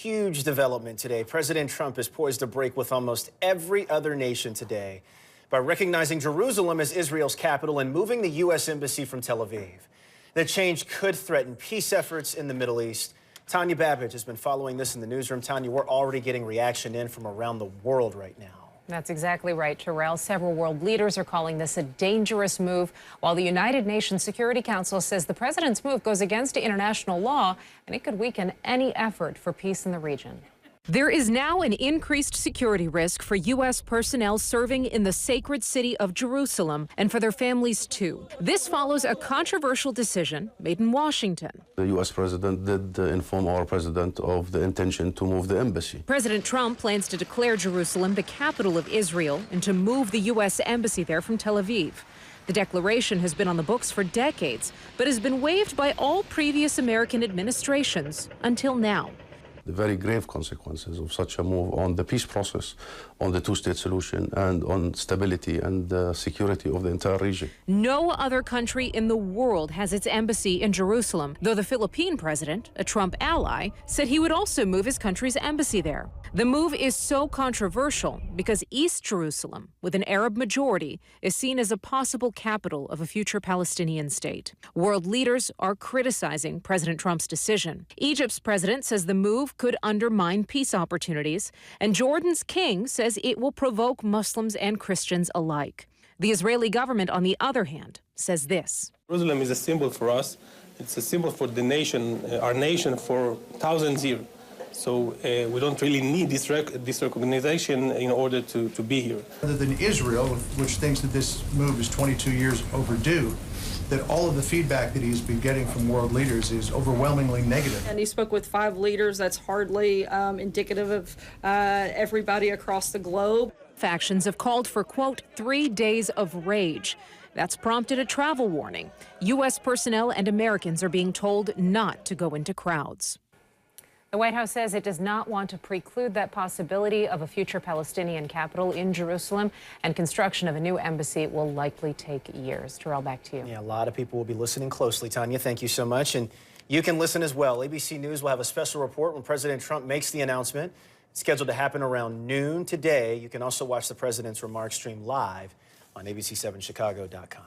huge development today. President Trump is poised to break with almost every other nation today by recognizing Jerusalem as Israel's capital and moving the U.S. Embassy from Tel Aviv. The change could threaten peace efforts in the Middle East. Tanya Babbage has been following this in the newsroom. Tanya, we're already getting reaction in from around the world right now. That's exactly right, Terrell. Several world leaders are calling this a dangerous move, while the United Nations Security Council says the president's move goes against international law and it could weaken any effort for peace in the region. There is now an increased security risk for U.S. personnel serving in the sacred city of Jerusalem and for their families, too. This follows a controversial decision made in Washington. The U.S. president did inform our president of the intention to move the embassy. President Trump plans to declare Jerusalem the capital of Israel and to move the U.S. embassy there from Tel Aviv. The declaration has been on the books for decades, but has been waived by all previous American administrations until now. The very grave consequences of such a move on the peace process, on the two-state solution, and on stability and security of the entire region. No other country in the world has its embassy in Jerusalem, though the Philippine president, a Trump ally, said he would also move his country's embassy there. The move is so controversial because East Jerusalem, with an Arab majority, is seen as a possible capital of a future Palestinian state. World leaders are criticizing President Trump's decision. Egypt's president says the move could undermine peace opportunities, and Jordan's king says it will provoke Muslims and Christians alike. The Israeli government, on the other hand, says this. Jerusalem is a symbol for us. It's a symbol for the nation, our nation, for thousands of years. So we don't really need this recognition in order to be here. Other than Israel, which thinks that this move is 22 years overdue, that all of the feedback that he's been getting from world leaders is overwhelmingly negative. And he spoke with 5 leaders. That's hardly indicative of everybody across the globe. Factions have called for, quote, 3 days of rage. That's prompted a travel warning. U.S. personnel and Americans are being told not to go into crowds. The White House says it does not want to preclude that possibility of a future Palestinian capital in Jerusalem, and construction of a new embassy will likely take years. Terrell, back to you. Yeah, a lot of people will be listening closely. Tanya, thank you so much. And you can listen as well. ABC News will have a special report when President Trump makes the announcement. It's scheduled to happen around noon today. You can also watch the president's remarks streamed live on abc7chicago.com.